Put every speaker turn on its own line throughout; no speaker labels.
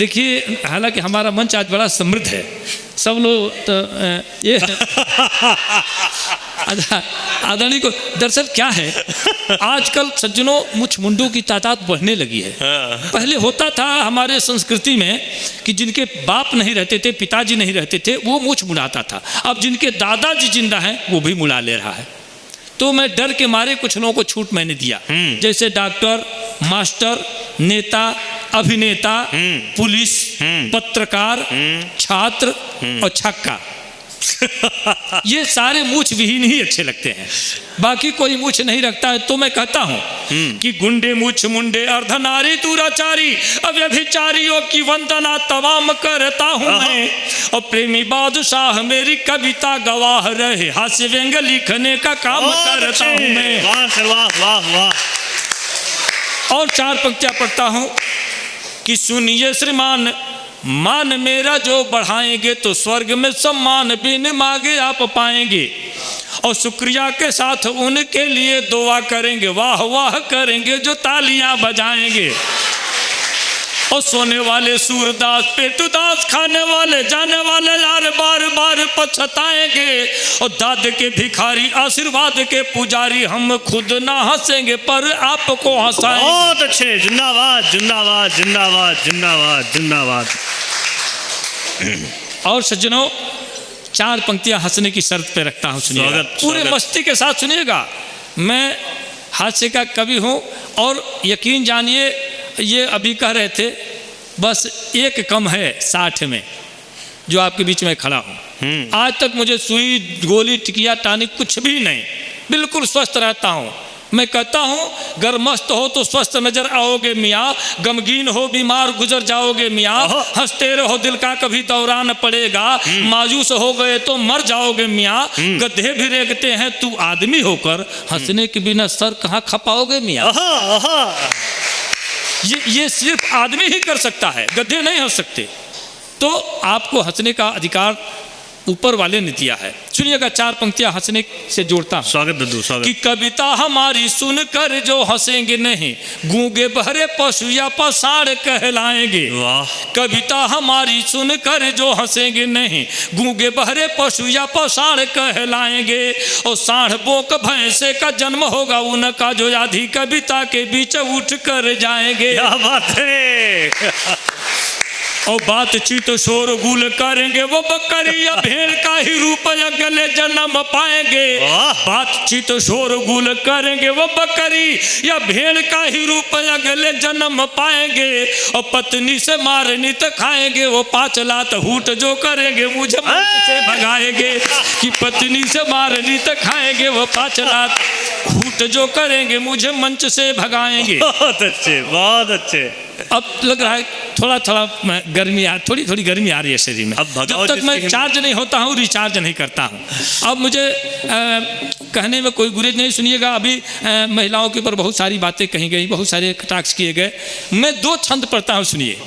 देखिए, हालांकि हमारा मंच आज बड़ा समृद्ध है, सब लोग तो ये आदरणीय को दरअसल क्या है, आजकल सज्जनों मुछ मुंडों की तादाद बढ़ने लगी है। पहले होता था हमारे संस्कृति में कि जिनके बाप नहीं रहते थे, पिताजी नहीं रहते थे, वो मुछ मुड़ाता था। अब जिनके दादाजी जिंदा हैं वो भी मुड़ा ले रहा है। तो मैं डर के मारे कुछ लोगों को छूट मैंने दिया, जैसे डॉक्टर, मास्टर, नेता, अभिनेता, पुलिस, पत्रकार, छात्र और छक्का ये सारे मूछ विहीन ही अच्छे लगते हैं, बाकी कोई मूछ नहीं रखता है। तो मैं कहता हूं कि गुंडे मूछ मुंडे अर्धनारी दुराचारी अव्यभिचारियों की वंदना तमाम करता हूं मैं, और प्रेमी बादशाह मेरी कविता गवाह रहे, हास्य व्यंग लिखने का काम करता हूं मैं।
वाह वाह वाह।
और 4 पंक्तियां पढ़ता हूं कि सुनिए श्रीमान, मान मेरा जो बढ़ाएंगे तो स्वर्ग में सम्मान बिन मांगे आप पाएंगे, और शुक्रिया के साथ उनके लिए दुआ करेंगे, वाह वाह करेंगे जो तालियां बजाएंगे। और सोने वाले सूरदास पेटुदास, खाने वाले जाने वाले यार बार बार पछताएंगे, और दाद के भिखारी आशीर्वाद के पुजारी हम खुद ना हंसेंगे पर आपको हंसाएंगे।
बहुत अच्छे, जिंदाबाद जिंदाबाद जिंदाबाद जिंदाबाद जिंदाबाद।
और सज्जनों 4 पंक्तियां हंसने की शर्त पे रखता हूं, सुनिएगा पूरे मस्ती के साथ सुनिएगा। मैं हास्य का कवि हूं, और यकीन जानिए ये अभी कह रहे थे बस एक कम है 60 में जो आपके बीच में खड़ा हूँ। आज तक मुझे सुई गोली टिकिया टानिक कुछ भी नहीं, बिल्कुल स्वस्थ रहता हूँ। मैं कहता हूँ अगर मस्त हो तो स्वस्थ नजर आओगे मियाँ, गमगीन हो बीमार गुजर जाओगे मियाँ, हंसते रहो दिल का कभी दौरान पड़ेगा, मायूस हो गए तो मर जाओगे मियाँ, गधे भी रेंगते हैं तू आदमी होकर, हंसने के बिना सर कहाँ खपाओगे मियाँ। ये सिर्फ आदमी ही कर सकता है, गधे नहीं हंस सकते। तो आपको हंसने का अधिकार ऊपर वाले ने दिया है। सुनिएगा 4 पंक्तियां हंसने से जोड़ता हूं।
स्वागत दद्दू स्वागत।
कि कविता हमारी सुनकर जो हंसेंगे नहीं, गूंगे बहरे पशु या पसाड़ कहलाएंगे।
वाह।
कविता हमारी सुनकर जो हंसेंगे नहीं, गूंगे बहरे पशु या पसाड़ कहलाएंगे, और साढ़ बोक भैंसे का जन्म होगा उनका जो आधी कविता के बीच उठ कर जाएंगे।
क्या बात है।
और बातचीत शोरगुल करेंगे वो बकरी या भेड़ का ही रूप अगले जन्म पाएंगे। बातचीत शोरगुल करेंगे वो बकरी या भेड़ का ही रूप अगले जन्म पाएंगे, और पत्नी से मारनी तो खाएंगे वो 5 लात हूट जो करेंगे मुझे मंच से भगाएंगे। कि पत्नी से मारनी तो खाएंगे वो 5 लात हूट जो करेंगे मुझे मंच से भगाएंगे।
बहुत अच्छे बहुत अच्छे।
अब लग रहा है थोड़ा गर्मी थोड़ी गर्मी आ रही है शरीर में। जब तक मैं चार्ज नहीं होता हूँ रिचार्ज नहीं करता हूँ। अब मुझे कहने में कोई गुरेज नहीं। सुनिएगा, अभी महिलाओं के ऊपर बहुत सारी बातें कही गई, बहुत सारे कटाक्ष किए गए। मैं 2 छंद पढ़ता हूँ, सुनिए,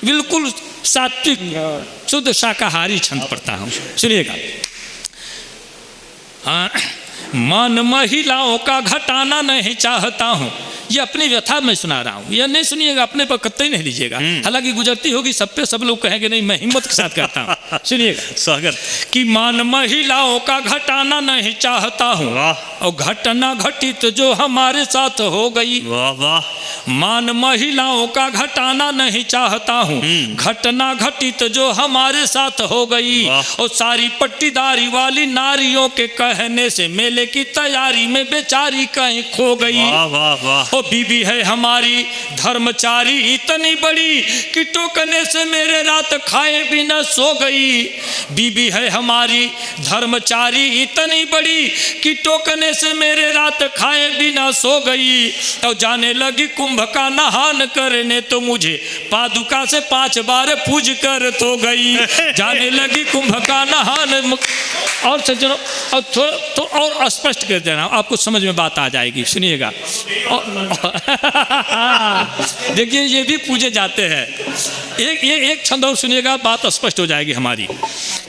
बिल्कुल सात्विक शुद्ध शाकाहारी छंद पढ़ता हूँ, सुनिएगा। हाँ, मन महिलाओं का घटाना नहीं चाहता हूँ, ये अपनी व्यथा में सुना रहा हूँ, यह नहीं सुनिएगा, अपने पर कतई नहीं लीजिएगा। हालांकि गुजरती होगी सब पे, सब लोग कहेंगे नहीं, मैं हिम्मत के साथ कहता हूँ। सुनिएगा
स्वागत।
कि मान महिलाओं का घटाना नहीं चाहता हूँ, और घटना घटित जो हमारे साथ हो गई।
वाह वाह।
मान महिलाओं का घटाना नहीं चाहता हूँ, घटना घटित जो हमारे साथ हो गई। और सारी पट्टीदारी वाली नारियों के कहने से मेले की तैयारी में बेचारी कहीं खो गई।
वाह वाह वाह।
ओ बीबी है हमारी धर्मचारी इतनी बड़ी कि टोकने से मेरे रात खाए बिना सो गई। बीबी है हमारी धर्मचारी इतनी बड़ी कि टोकने से मेरे रात खाए बिना सो गई। और जाने लगी कुंभ का नहान करने तो मुझे पादुका से 5 बार पूज कर तो गई। जाने लगी कुंभ का नहान। और सज्जनों, और तो और स्पष्ट कर देना, आपको समझ में बात आ जाएगी, सुनिएगा। देखिए ये भी पूजे जाते हैं। एक छंद और सुनिएगा, बात स्पष्ट हो जाएगी हमारी।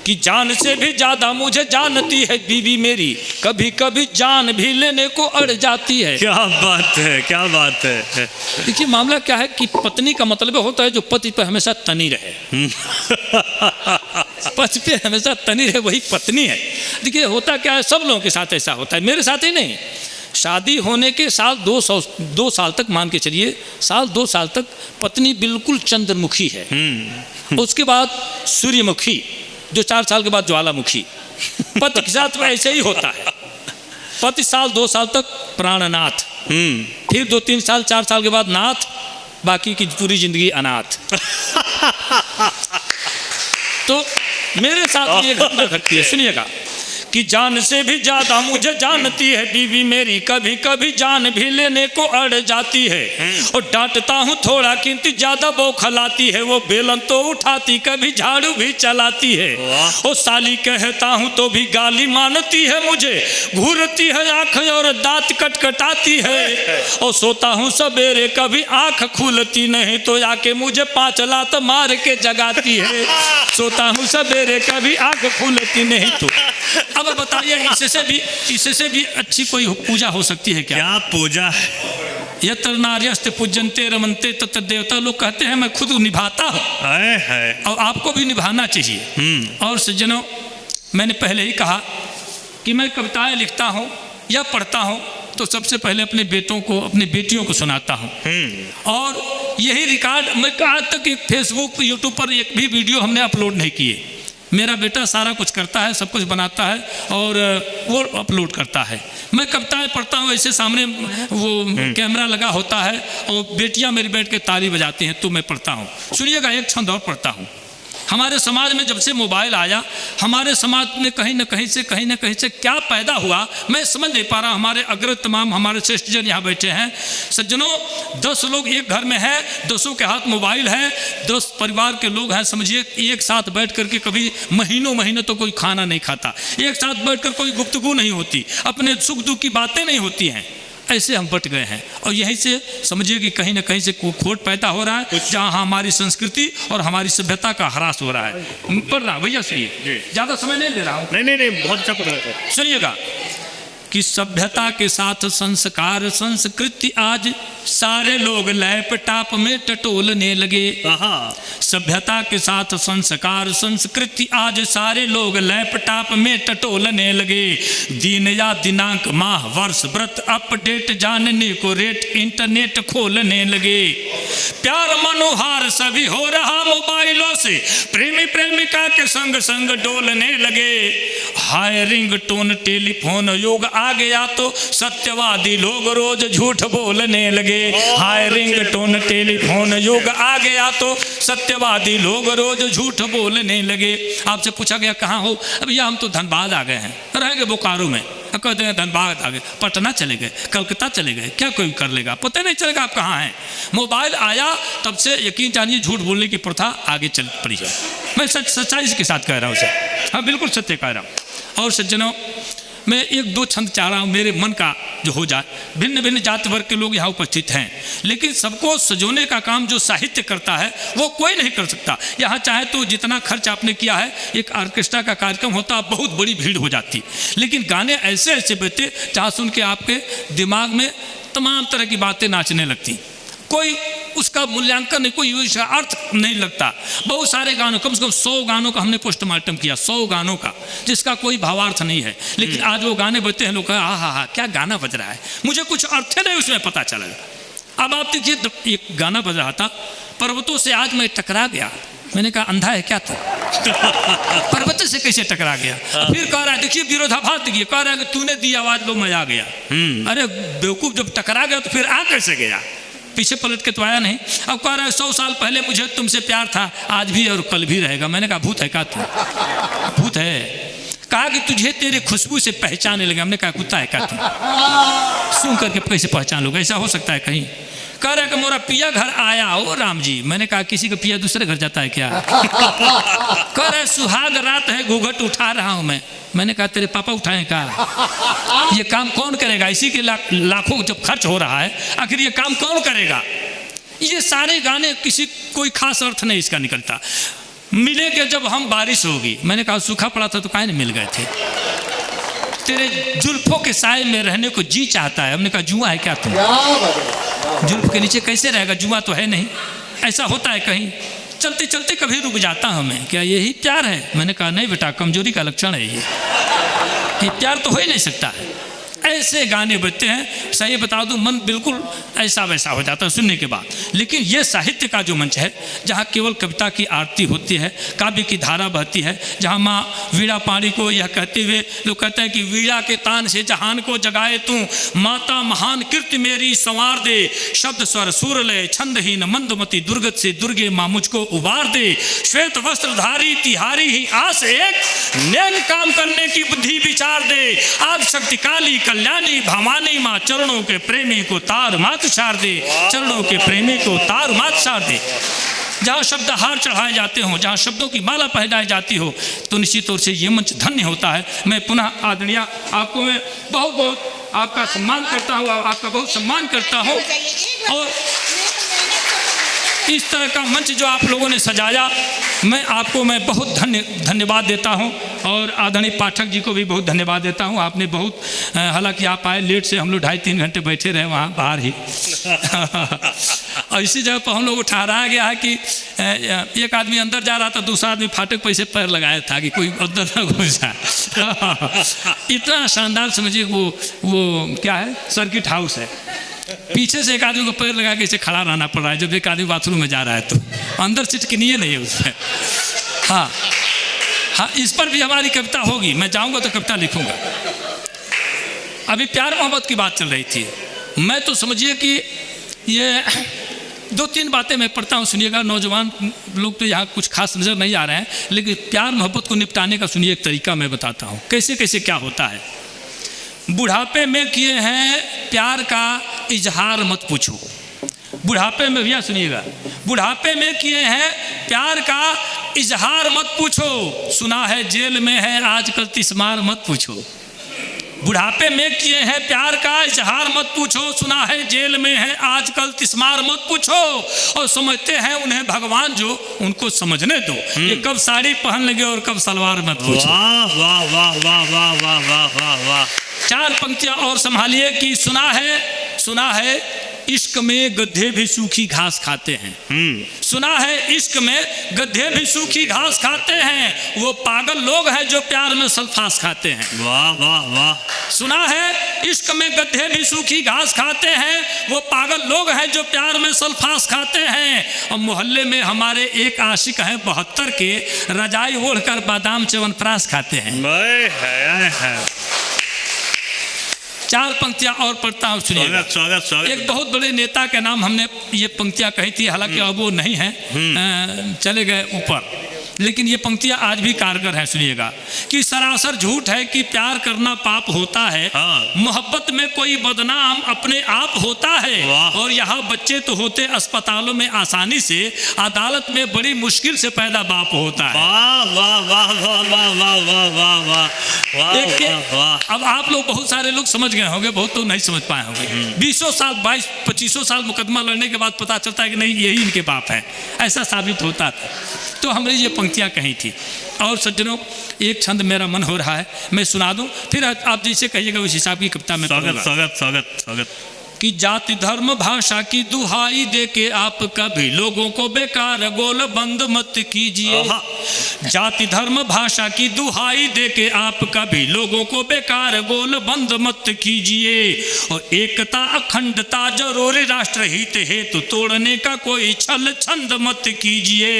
कि जान से भी ज्यादा मुझे जानती है बीवी मेरी, कभी कभी जान भी लेने को अड़ जाती है।
क्या बात है, क्या बात है।
देखिए मामला क्या है कि पत्नी का मतलब होता है जो पति पर हमेशा तनी रहे। पति पे हमेशा तनी रहे वही पत्नी है। देखिए होता क्या है, सब लोगों के साथ ऐसा होता है, मेरे साथ ही नहीं। शादी होने के साल 2 साल तक मान के चलिए, साल 2 साल तक पत्नी बिल्कुल चंद्रमुखी है। उसके बाद सूर्यमुखी, जो 4 साल के बाद ज्वालामुखी। पति के साथ में ऐसे ही होता है। पति साल 2 साल तक प्राणनाथ, फिर 2-3 साल 4 साल के बाद नाथ, बाकी की पूरी जिंदगी अनाथ। तो मेरे साथ ये घटना घटती है, सुनिएगा। कि जान से भी ज्यादा मुझे जानती है बीवी मेरी, कभी कभी जान भी लेने को अड़ जाती है। और डांटता हूँ थोड़ा किंतु ज्यादा बौखलाती है, वो बेलन तो उठाती कभी झाड़ू भी चलाती है। और साली कहता हूँ तो भी गाली मानती है मुझे, घूरती है आँख और दांत कटकटाती है। और सोता हूँ सवेरे कभी आँख खुलती नहीं तो आके मुझे 5 लात मार के जगाती है। सोता हूँ सवेरे कभी आँख खुलती नहीं तो। अब बताइए इससे भी अच्छी कोई पूजा हो सकती है क्या?
क्या पूजा है?
यत्र नार्यस्ते पूजन्ते रमन्ते तत्र देवता। लोग कहते हैं मैं खुद निभाता हूँ और आपको भी निभाना चाहिए। और सज्जनों, मैंने पहले ही कहा कि मैं कविताएं लिखता हूँ या पढ़ता हूँ तो सबसे पहले अपने बेटों को, अपनी बेटियों को सुनाता हूँ। और यही रिकॉर्ड मैं आज तक फेसबुक यूट्यूब पर एक भी वीडियो हमने अपलोड नहीं किए। मेरा बेटा सारा कुछ करता है, सब कुछ बनाता है और वो अपलोड करता है। मैं कविताएं पढ़ता हूँ, ऐसे सामने वो कैमरा लगा होता है और बेटियां मेरी बैठ के ताली बजाती हैं तो मैं पढ़ता हूँ। सुनिएगा, एक छंद और पढ़ता हूँ। हमारे समाज में जब से मोबाइल आया, हमारे समाज में कहीं ना कहीं से क्या पैदा हुआ मैं समझ नहीं पा रहा। हमारे अग्र तमाम हमारे श्रेष्ठ जन यहाँ बैठे हैं। सज्जनों, 10 लोग एक घर में हैं, 10 के हाथ मोबाइल है, 10 परिवार के लोग हैं। समझिए एक साथ बैठ करके कभी महीनों तो कोई खाना नहीं खाता, एक साथ बैठकर कोई गुफ्तगू नहीं होती, अपने सुख दुख की बातें नहीं होती हैं। ऐसे हम बट गए हैं और यहीं से समझिए कि कहीं ना कहीं से खोट पैदा हो रहा है, जहाँ हमारी संस्कृति और हमारी सभ्यता का ह्रास हो रहा है। पढ़ रहा भैया, सुनिए, ज़्यादा समय नहीं ले रहा हूँ।
नहीं, बहुत अच्छा पढ़ रहा है।
सुनिएगा कि सभ्यता के साथ संस्कार संस्कृति आज सारे लोग लैपटॉप में टटोलने लगे। सभ्यता के साथ संस्कार संस्कृति आज सारे लोग लैपटॉप में टटोलने लगे। दिन या दिनांक, माह, वर्ष, व्रत अपडेट जानने को रेट इंटरनेट खोलने लगे। प्यार मनोहार सभी हो रहा मोबाइलों से, प्रेमी प्रेमिका के संग संग डोलने लगे। हाय रिंगटोन टेलीफोन युग आ गया तो सत्यवादी लोग रोज झूठ बोलने लगे। हाय रिंगटोन टेलीफोन युग आ गया तो सत्यवादी लोग रोज झूठ बोलने लगे। आपसे पूछा गया कहाँ हो? अब यह हम तो धनबाद आ गए हैं, रहेंगे बोकारो में। कहते हैं धनबाद आ गए, पटना चले गए, कलकत्ता चले गए, क्या कोई कर लेगा? पता नहीं चलेगा आप कहाँ हैं। मोबाइल आया तब से यकीन जानिए झूठ बोलने की प्रथा आगे चल पड़ी है। मैं सच्चाई के साथ कह रहा हूँ सर, हाँ बिल्कुल सत्य कह रहा हूँ। और सज्जनों, मैं 1-2 छंद चाह रहा हूँ मेरे मन का जो हो जाए। भिन्न भिन्न जाति वर्ग के लोग यहाँ उपस्थित हैं, लेकिन सबको सजोने का काम जो साहित्य करता है वो कोई नहीं कर सकता। यहाँ चाहे तो जितना खर्च आपने किया है, एक ऑर्केस्ट्रा का कार्यक्रम होता, बहुत बड़ी भीड़ हो जाती, लेकिन गाने ऐसे ऐसे बजते जहाँ सुन के आपके दिमाग में तमाम तरह की बातें नाचने लगती। कोई उसका मूल्यांकन नहीं, कोई उसका अर्थ नहीं लगता। बहुत सारे गानों, कम से कम 100 गानों का हमने पोस्टमार्टम किया, 100 गानों का, जिसका कोई भावार्थ नहीं है। लेकिन आज वो गाने बजते हैं, लोग कहा हा क्या गाना बज रहा है, मुझे कुछ अर्थ नहीं उसमें पता चलेगा। अब आप देखिए, एक गाना बज रहा था, पर्वतों से आज मैं टकरा गया। मैंने कहा अंधा है क्या तू? पर्वत से कैसे टकरा गया? फिर कह रहा है, देखिए विरोधाभास देखिए, कह रहा है कि तूने दी आवाज लो मैं आ गया। अरे बेवकूफ, जब टकरा गया तो फिर आ कैसे गया? पीछे पलट के तो आया नहीं। अब कह रहा है 100 साल पहले मुझे तुमसे प्यार था, आज भी और कल भी रहेगा। मैंने कहा भूत है क्या तू? भूत है। कहा कि तुझे तेरे खुशबू से पहचानने लगा। हमने कहा कुत्ता है क्या तू? सूंघ करके कैसे पहचान लोगे? ऐसा हो सकता है कहीं? कह रहा है कि मोरा पिया घर आया हो राम जी। मैंने कहा किसी का पिया दूसरे घर जाता है क्या? कह रहा है सुहाग रात है घूंघट उठा रहा हूं मैं। मैंने कहा तेरे पापा उठाएं क्या? ये काम कौन करेगा? इसी के लाखों जब खर्च हो रहा है, आखिर ये काम कौन करेगा? ये सारे गाने किसी कोई खास अर्थ नहीं इसका निकलता। मिले कि जब हम बारिश होगी। मैंने कहा सूखा पड़ा था तो काहे नहीं मिल गए थे? तेरे जुल्फों के साए में रहने को जी चाहता है। हमने कहा जुआ है क्या तुम? जुल्फ के नीचे कैसे रहेगा? जुआ तो है नहीं। ऐसा होता है कहीं? चलते चलते कभी रुक जाता हूँ मैं, क्या यही प्यार है? मैंने कहा नहीं बेटा, कमजोरी का लक्षण है ये प्यार तो हो ही नहीं सकता है। ऐसे गाने बजते हैं, सही बता दूं, मन बिल्कुल ऐसा वैसा हो जाता है सुनने के बाद। लेकिन ये साहित्य का जो मंच है, जहाँ केवल कविता की आरती होती है, काव्य की धारा बहती है, जहाँ माँ वीणा पाणी को यह कहते हुए लोग कहते हैं कि वीणा के तान से जहान को जगाए तू, माता महान कीर्ति मेरी संवार दे, शब्द स्वर सुर लय छंदहीन मंदमती दुर्गत से दुर्गे माँ मुझको उबार दे, श्वेत वस्त्रधारी तिहारी ही आस एक, नेक काम करने की बुद्धि विचार दे, आदि शक्ति काली कल्याणी भवानी माँ चरणों के प्रेमी को तार मात छाड़ दे, चरणों के प्रेमी को तार मात छाड़ दे। जहाँ शब्द हार चढ़ाए जाते हों, जहाँ शब्दों की माला पहनाई जाती हो, तो निश्चित तौर से ये मंच धन्य होता है। मैं पुनः आदरणीय आपको मैं बहुत बहुत आपका सम्मान करता हूँ, आपका बहुत सम्मान करता हूँ। और इस तरह का मंच जो आप लोगों ने सजाया, मैं बहुत धन्यवाद देता हूं। और आदरणीय पाठक जी को भी बहुत धन्यवाद देता हूं। आपने बहुत, हालांकि आप आए लेट से, हम लोग 2.5-3 घंटे बैठे रहे वहाँ बाहर ही। और इसी जगह पर हम लोग को ठहराया गया है कि एक आदमी अंदर जा रहा था, दूसरा आदमी फाटक पर से पैर लगाया था कि कोई अंदर न घुस जाए। इतना शानदार समझिए वो क्या है, सर्किट हाउस है। पीछे से एक आदमी को पैर लगा के इसे खड़ा रहना पड़ रहा है जब एक आदमी बाथरूम में जा रहा है, तो अंदर चिटकनी नहीं है उसमें। हाँ, इस पर भी हमारी कविता होगी। मैं जाऊंगा तो कविता लिखूंगा। अभी प्यार मोहब्बत की बात चल रही थी। मैं तो समझिए कि ये 2-3 बातें मैं पढ़ता हूँ, सुनिएगा। नौजवान लोग तो यहाँ कुछ खास नज़र नहीं आ रहे हैं, लेकिन प्यार मोहब्बत को निपटाने का सुनिए एक तरीका मैं बताता हूँ, कैसे कैसे क्या होता है। बुढ़ापे में किए हैं प्यार का इजहार मत पूछो। बुढ़ापे में, भैया सुनिएगा, बुढ़ापे में किए हैं प्यार का इजहार मत पूछो, सुना है जेल में है आजकल तिस्मार मत पूछो। बुढ़ापे में किए हैं प्यार का इजहार मत पूछो, सुना है जेल में है आजकल तिस्मार मत पूछो। और समझते हैं उन्हें भगवान जो, उनको समझने दो, ये कब साड़ी पहन लगे और कब सलवार मत पूछो।
वाह वाह वाह वाह वाह वाह वाह वाह वाह।
4 पंक्तियां और संभालिए कि सुना है इश्क में गधे भी सूखी घास खाते हैं। सुना है इश्क में गधे भी सूखी घास खाते हैं, वो पागल लोग हैं जो प्यार में सल्फास खाते हैं।
वाह वाह वाह।
सुना है इश्क में गधे भी सूखी घास खाते हैं, वो पागल लोग हैं जो प्यार में सल्फास खाते हैं। और मोहल्ले में हमारे एक आशिक हैं 72 के, रजाई ओढ़कर बादाम च्यवनप्राश खाते हैं। 4 पंक्तियां और पढ़ता हूँ, सुनिए।
स्वागत।
एक बहुत बड़े नेता के नाम हमने ये पंक्तियां कही थी, हालांकि अब वो नहीं है, चले गए ऊपर, लेकिन ये पंक्तियां आज भी कारगर हैं। सुनिएगा कि सरासर झूठ है कि प्यार करना पाप होता है, मोहब्बत में कोई बदनाम अपने आप होता है, और यहाँ बच्चे तो होते अस्पतालों में आसानी से, अदालत में बड़ी मुश्किल से पैदा बाप होता है।
वाह वाह वाह वाह वाह वाह वाह वाह वाह वाह।
अब आप लोग, बहुत सारे लोग समझ गए होंगे, बहुत तो नहीं समझ पाए होंगे। 20 साल 22-25 साल मुकदमा लड़ने के बाद पता चलता है कि नहीं, यही इनके बाप है, ऐसा साबित होता था। तो हमने ये पंक्तियां कही थी। और सज्जनों, एक छंद मेरा मन हो रहा है, मैं सुना दूं, फिर आप जैसे कहिएगा उस हिसाब की कविता में।
स्वागत।
कि जाति धर्म भाषा की दुहाई दे के आप कभी लोगों को बेकार गोल बंद मत कीजिए। जाति धर्म भाषा की दुहाई दे के आप कभी लोगों को बेकार गोल बंद मत कीजिए। और एकता अखंडता जरूरी राष्ट्र हित हेतु तोड़ने का कोई छल छंद मत कीजिए।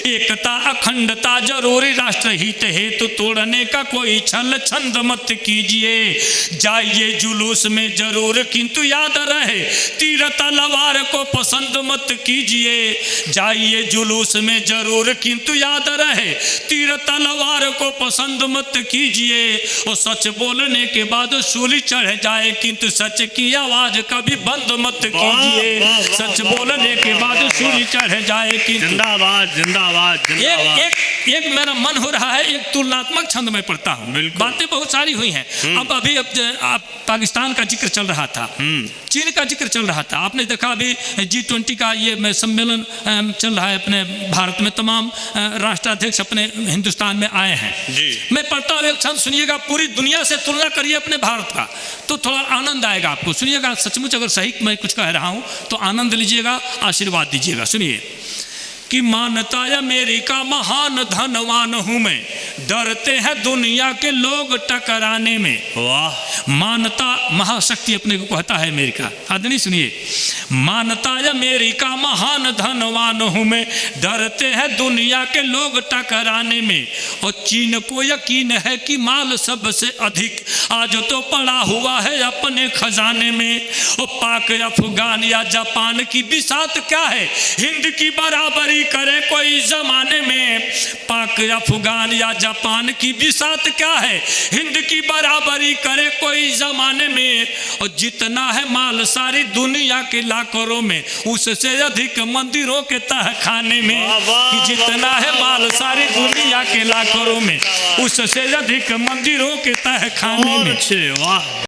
एकता अखंडता जरूरी राष्ट्र हित हेतु तोड़ने का कोई छल छंद मत कीजिए। जाइए जुलूस में जरूर किंतु याद रहे तीर तलवार को पसंद मत कीजिए। जाइए जुलूस में जरूर किंतु याद रहे तीर तलवार को पसंद मत कीजिए। और सच बोलने के बाद सूली चढ़ जाए किंतु सच की आवाज कभी बंद मत कीजिए। सच बोलने के बाद सूली चढ़ जाए किंतु।
जिंदाबाद जिंदाबाद जिंदाबाद।
एक मेरा मन हो रहा है एक तुलनात्मक छंद में पढ़ता हूँ। बातें बहुत सारी हुई हैं। अब अभी पाकिस्तान का जिक्र चल रहा था, चीन का जिक्र चल रहा था। आपने देखा अभी G20 का ये सम्मेलन चल रहा है अपने भारत में, तमाम राष्ट्राध्यक्ष अपने हिंदुस्तान में आए हैं
जी।
मैं पढ़ता हूँ एक छंद, सुनिएगा। पूरी दुनिया से तुलना करिए अपने भारत का तो थोड़ा आनंद आएगा आपको। सुनिएगा, सचमुच अगर सही मैं कुछ कह रहा हूँ तो आनंद लीजिएगा, आशीर्वाद दीजिएगा। सुनिए कि मानता अमेरिका महान धनवान हूं मैं, डरते हैं दुनिया के लोग टकराने में।
वाह।
मानता महाशक्ति अपने को कहता है अमेरिका। आदमी सुनिए, मानता अमेरिका महान धनवान हूं मैं, डरते हैं दुनिया के लोग टकराने में। और चीन को यकीन है कि माल सबसे अधिक आज तो पड़ा हुआ है अपने खजाने में। और पाक अफगान या जापान की बिसात क्या है, हिंद की बराबरी करे कोई जमाने में। पाक अफगान या जापान की बिसात क्या है, हिंद की बराबरी करे कोई जमाने में। और जितना है माल सारी दुनिया के लाखों में, उससे अधिक मंदिरों के तहखाने में। कि जितना है माल सारी दुनिया के लाखों में, उससे अधिक मंदिरों के तहखाने में।
वाह।